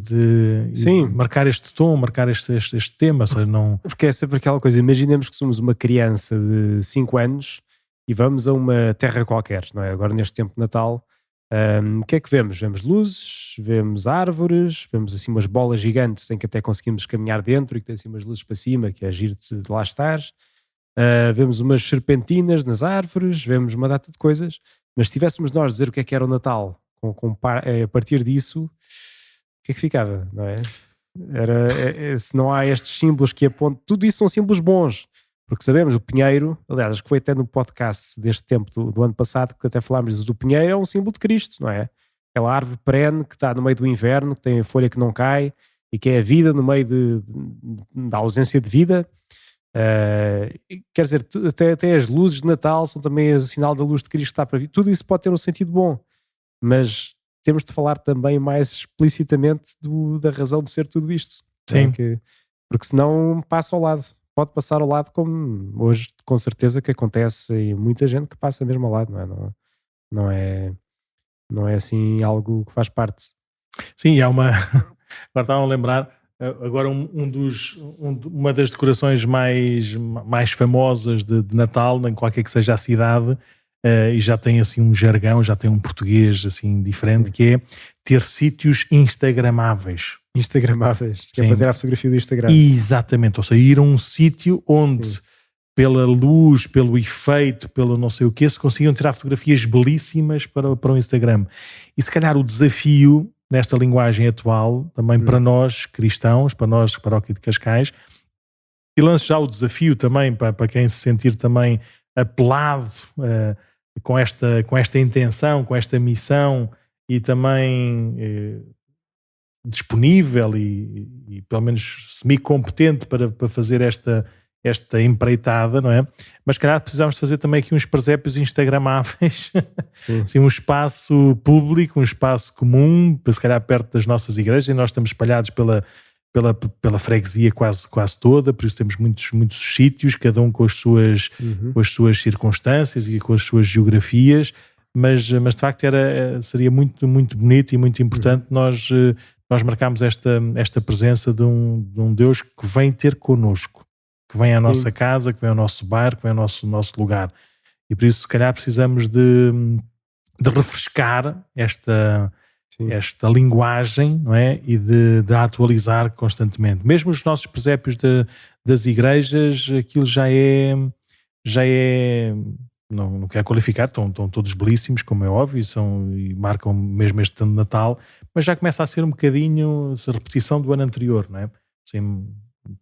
marcar este tom, marcar este tema. Seja, não... Porque é sempre aquela coisa, imaginemos que somos uma criança de 5 anos e vamos a uma terra qualquer, não é? Agora neste tempo de Natal, o que é que vemos? Vemos luzes, vemos árvores, vemos assim umas bolas gigantes em que até conseguimos caminhar dentro e que tem assim umas luzes para cima, que é giro de lá estar. Vemos umas serpentinas nas árvores, vemos uma data de coisas, mas se tivéssemos nós dizer o que era o Natal a partir disso, o que é que ficava, não é? Se não há estes símbolos que apontam, tudo isso são símbolos bons, porque sabemos o pinheiro, aliás, acho que foi até no podcast deste tempo do ano passado que até falámos do pinheiro, é um símbolo de Cristo, não é? Aquela árvore perene que está no meio do inverno, que tem a folha que não cai e que é a vida no meio da ausência de vida. Quer dizer, até as luzes de Natal são também o sinal da luz de Cristo que está para vir. Tudo isso pode ter um sentido bom, mas temos de falar também mais explicitamente da razão de ser tudo isto. Sim. Porque senão passa ao lado. Pode passar ao lado, como hoje com certeza que acontece e muita gente que passa mesmo ao lado, não é assim algo que faz parte. Sim, e há uma... Agora estavam a lembrar, agora uma das decorações mais famosas de Natal, em qualquer que seja a cidade, e já tem assim um jargão, já tem um português assim diferente, que é ter sítios instagramáveis. Que é fazer a fotografia do Instagram. Exatamente, ou seja, ir a um sítio onde pela luz, pelo efeito, pelo não sei o quê, se conseguiam tirar fotografias belíssimas para o Instagram. E se calhar o desafio nesta linguagem atual, também para nós cristãos, para nós Paróquia de Cascais, e lanço já o desafio também para quem se sentir também apelado com esta intenção, com esta missão, e também disponível e pelo menos semi-competente para fazer esta empreitada, não é? Mas se calhar precisamos fazer também aqui uns presépios instagramáveis, assim, um espaço público, um espaço comum, se calhar perto das nossas igrejas, e nós estamos espalhados pela freguesia quase toda, por isso temos muitos sítios, cada um com as suas circunstâncias e com as suas geografias, mas de facto seria muito, muito bonito e muito importante nós marcarmos esta presença de um Deus que vem ter connosco, que vem à nossa casa, que vem ao nosso bar, que vem ao nosso lugar. E por isso, se calhar, precisamos de refrescar esta linguagem, não é? E de atualizar constantemente. Mesmo os nossos presépios das igrejas, aquilo já é não quero qualificar, estão todos belíssimos, como é óbvio, e marcam mesmo este ano de Natal, mas já começa a ser um bocadinho a repetição do ano anterior, não é? Assim,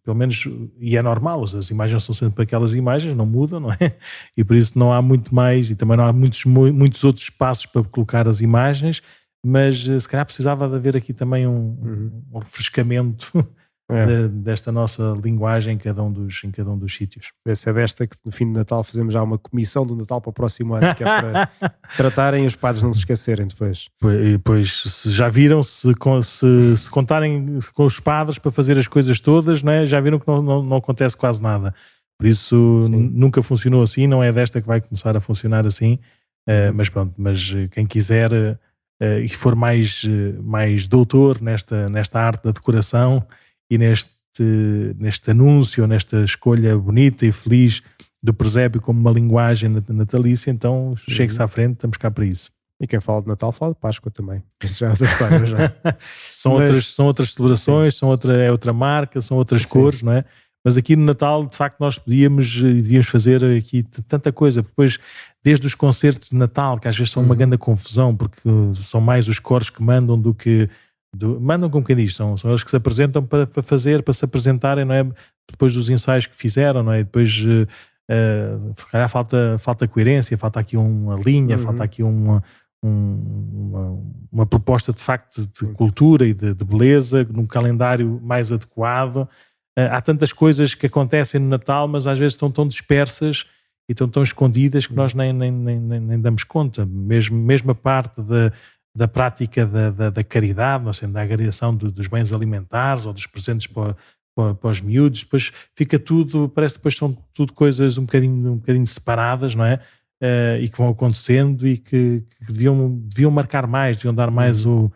pelo menos, e é normal, as imagens são sempre aquelas imagens, não mudam, não é? E por isso não há muito mais, e também não há muitos outros espaços para colocar as imagens, mas se calhar precisava de haver aqui também um refrescamento desta nossa linguagem em cada um dos sítios. Essa é desta que no fim de Natal fazemos já uma comissão do Natal para o próximo ano, que é para tratarem os padres não se esquecerem depois. Pois se já viram, se contarem com os padres para fazer as coisas todas, não é? Já viram que não acontece quase nada. Por isso nunca funcionou assim, não é desta que vai começar a funcionar assim, mas pronto, mas quem quiser e for mais doutor nesta arte da decoração e neste anúncio, nesta escolha bonita e feliz do presépio como uma linguagem natalícia, então chegue-se à frente, estamos cá para isso. E quem fala de Natal fala de Páscoa também. Isso já é outra história. Já. São outras celebrações, é outra marca, são outras cores, não é? Mas aqui no Natal, de facto, nós podíamos e devíamos fazer aqui tanta coisa. Depois, desde os concertos de Natal, que às vezes são uma grande confusão, porque são mais os coros que mandam do que... mandam, como quem diz, são eles que se apresentam para se apresentarem, não é? Depois dos ensaios que fizeram, não é? Depois, se calhar falta coerência, falta aqui uma linha, falta aqui uma proposta de facto de cultura e de beleza, num calendário mais adequado. Há tantas coisas que acontecem no Natal, mas às vezes estão tão dispersas e estão tão escondidas que nós nem damos conta. Mesmo a parte da prática da caridade, não sei, da agregação dos bens alimentares ou dos presentes para os miúdos, depois fica tudo, parece que depois são tudo coisas um bocadinho separadas, não é? E que vão acontecendo e que deviam marcar mais, deviam dar mais o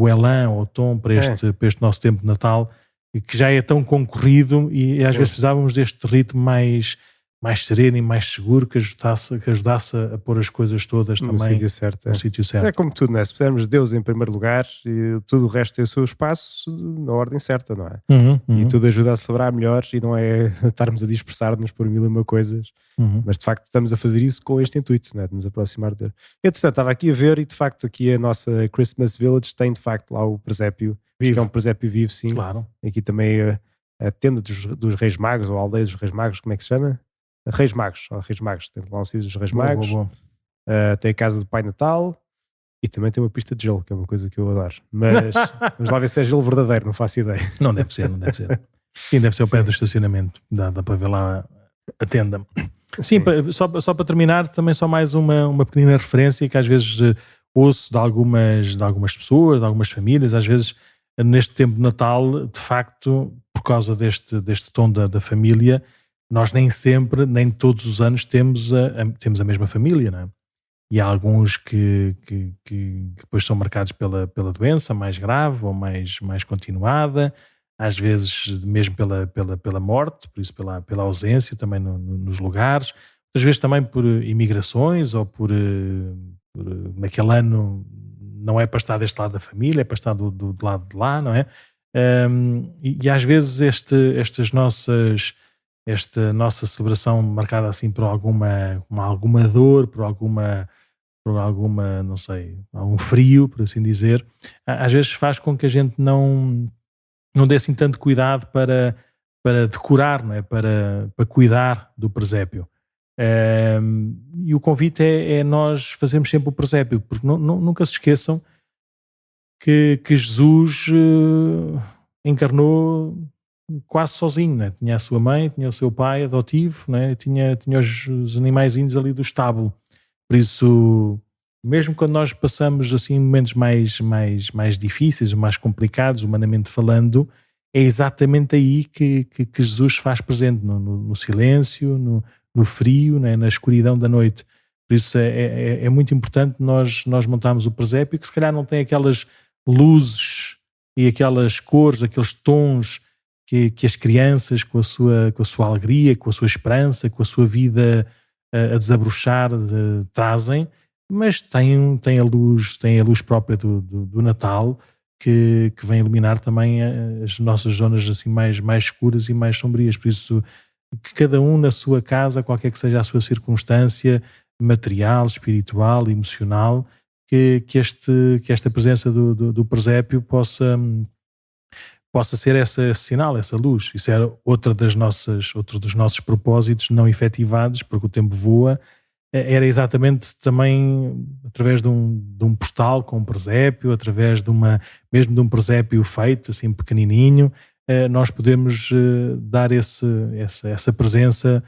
elan, o tom para este nosso tempo de Natal, e que já é tão concorrido e às vezes precisávamos deste ritmo mais sereno e mais seguro, que ajudasse a pôr as coisas todas no também sítio certo. No sítio certo. É como tudo, não é? Se pusermos Deus em primeiro lugar, e tudo o resto tem o seu espaço na ordem certa, não é? E tudo ajuda a celebrar melhor e não é estarmos a dispersar-nos por mil e uma coisas, mas de facto estamos a fazer isso com este intuito, não é? De nos aproximar de Deus. Eu, portanto, estava aqui a ver e de facto aqui a nossa Christmas Village tem de facto lá o presépio, que é um presépio vivo, sim. Claro. Aqui também a tenda dos Reis Magos, ou a aldeia dos Reis Magos, como é que se chama? Reis Magos, tem lá um sítio dos Reis Magos, tem a casa do Pai Natal e também tem uma pista de gelo, que é uma coisa que eu adoro. Mas vamos lá ver se é gelo verdadeiro, não faço ideia. Não deve ser. Sim, deve ser ao pé do estacionamento, dá para ver lá a tenda. Sim, só para terminar, também só mais uma pequenina referência que às vezes ouço de algumas pessoas, de algumas famílias, às vezes neste tempo de Natal, de facto, por causa deste tom da família, nós nem todos os anos temos a mesma família, não é? E há alguns que depois são marcados pela doença mais grave ou mais continuada, às vezes mesmo pela morte, por isso pela ausência também nos lugares, às vezes também por imigrações ou por naquele ano não é para estar deste lado da família, é para estar do lado de lá, não é? E às vezes estas nossas esta nossa celebração marcada assim por alguma dor, por alguma, não sei, algum frio, por assim dizer, às vezes faz com que a gente não dê assim tanto cuidado para decorar, não é? Para cuidar do presépio. E o convite é nós fazermos sempre o presépio, porque nunca se esqueçam que Jesus encarnou quase sozinho, né? Tinha a sua mãe, tinha o seu pai adotivo, né? tinha os animaizinhos ali do estábulo. Por isso, mesmo quando nós passamos assim momentos mais difíceis, mais complicados, humanamente falando, é exatamente aí que Jesus faz presente, no silêncio, no frio, né? Na escuridão da noite. Por isso é muito importante nós montarmos o presépio, que se calhar não tem aquelas luzes e aquelas cores, aqueles tons que as crianças, com a sua alegria, com a sua esperança, com a sua vida a desabrochar, trazem, mas tem a luz própria do Natal, que vem iluminar também as nossas zonas assim mais escuras e mais sombrias. Por isso, que cada um na sua casa, qualquer que seja a sua circunstância material, espiritual, emocional, que esta presença do presépio possa ser esse sinal, essa luz. Isso era outro dos nossos propósitos não efetivados, porque o tempo voa. Era exatamente também através de um postal com um presépio, através mesmo de um presépio feito assim pequenininho, nós podemos dar essa presença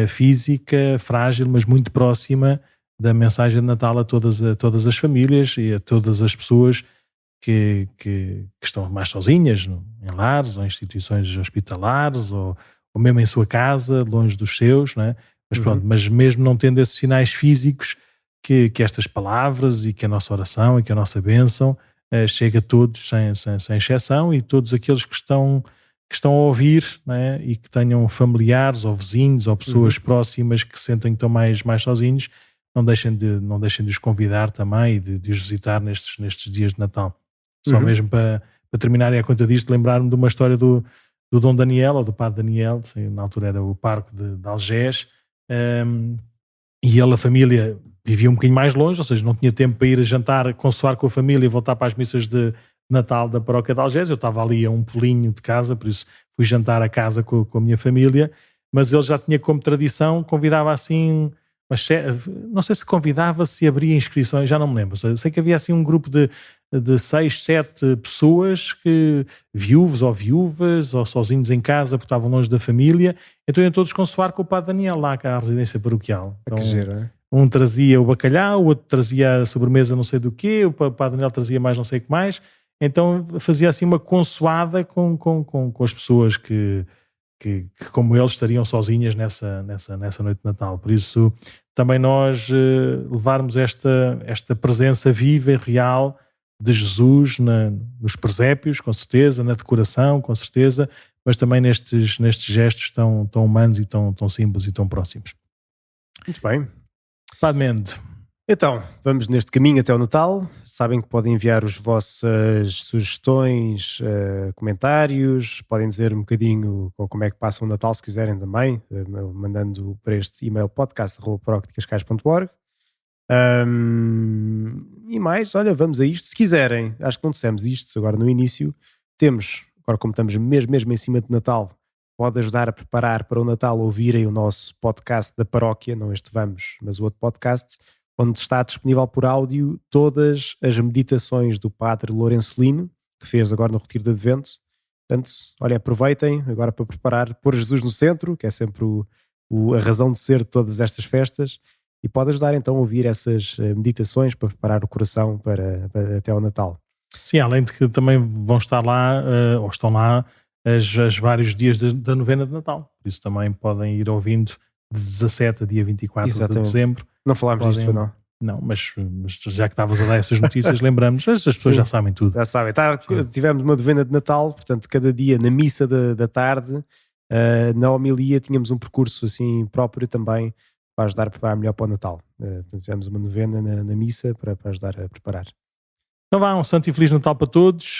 física, frágil, mas muito próxima da mensagem de Natal a todas as famílias e a todas as pessoas que estão mais sozinhas, em lares ou instituições hospitalares, ou mesmo em sua casa, longe dos seus, não é? Mas pronto, mas mesmo não tendo esses sinais físicos, que estas palavras e que a nossa oração e que a nossa bênção chega a todos sem exceção, e todos aqueles que estão a ouvir, não é? E que tenham familiares ou vizinhos ou pessoas próximas que se sentem que estão mais sozinhos, não deixem de os convidar também e de os visitar nestes dias de Natal. Só mesmo para terminar, e à conta disto, lembrar-me de uma história do Dom Daniel, ou do Padre Daniel, na altura era o parco de Algés, e ele, a família, vivia um bocadinho mais longe, ou seja, não tinha tempo para ir a jantar, consoar com a família e voltar para as missas de Natal da paróquia de Algés. Eu estava ali a um pulinho de casa, por isso fui jantar a casa com a minha família, mas ele já tinha como tradição, convidava assim, mas não sei se convidava, se abria inscrições, já não me lembro. Sei que havia assim um grupo de 6, 7 pessoas, viúvos ou viúvas, ou sozinhos em casa porque estavam longe da família, então iam todos consoar com o Padre Daniel lá à residência paroquial. Então, que giro, é? Um trazia o bacalhau, o outro trazia a sobremesa não sei do quê, o Padre Daniel trazia mais não sei o que mais, então fazia assim uma consoada com as pessoas que como eles estariam sozinhas nessa noite de Natal. Por isso também nós levarmos esta presença viva e real de Jesus nos presépios, com certeza, na decoração, com certeza, mas também nestes gestos tão humanos e tão simples e tão próximos. Muito bem. Padre Mendo. Então, vamos neste caminho até o Natal. Sabem que podem enviar as vossas sugestões, comentários, podem dizer um bocadinho como é que passam o Natal, se quiserem também, mandando para este e-mail podcast@procticascais.org. E mais, olha, vamos a isto. Se quiserem, acho que não dissemos isto agora no início, temos, agora como estamos mesmo em cima de Natal, pode ajudar a preparar para o Natal, ouvirem o nosso podcast da paróquia, não este Vamos, mas o outro podcast, onde está disponível por áudio todas as meditações do Padre Lourenço Lino, que fez agora no Retiro de Advento. Portanto, olha, aproveitem agora para preparar, pôr Jesus no centro, que é sempre a razão de ser de todas estas festas, e pode ajudar então a ouvir essas meditações para preparar o coração para até ao Natal. Sim, além de que também vão estar lá, ou estão lá, as vários dias da novena de Natal. Por isso também podem ir ouvindo de 17 a dia 24 de dezembro. Não falámos disto, não? Não, mas já que estavas a dar essas notícias, lembramos, as pessoas já sabem tudo. Já sabem. Tivemos uma novena de Natal, portanto, cada dia na missa da tarde, na homilia, tínhamos um percurso assim próprio também para ajudar a preparar melhor para o Natal. Portanto, fizemos uma novena na missa para ajudar a preparar. Então vá, um santo e feliz Natal para todos.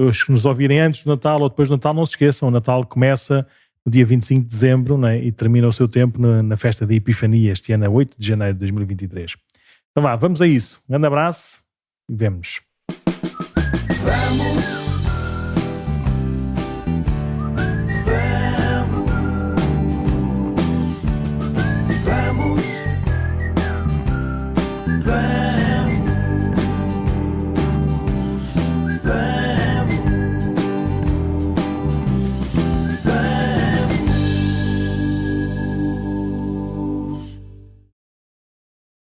Os que nos ouvirem antes do Natal ou depois do Natal, não se esqueçam, o Natal começa no dia 25 de dezembro, não é? E termina o seu tempo na festa da Epifania, este ano, a 8 de janeiro de 2023. Então vá, vamos a isso. Um grande abraço e vemo-nos.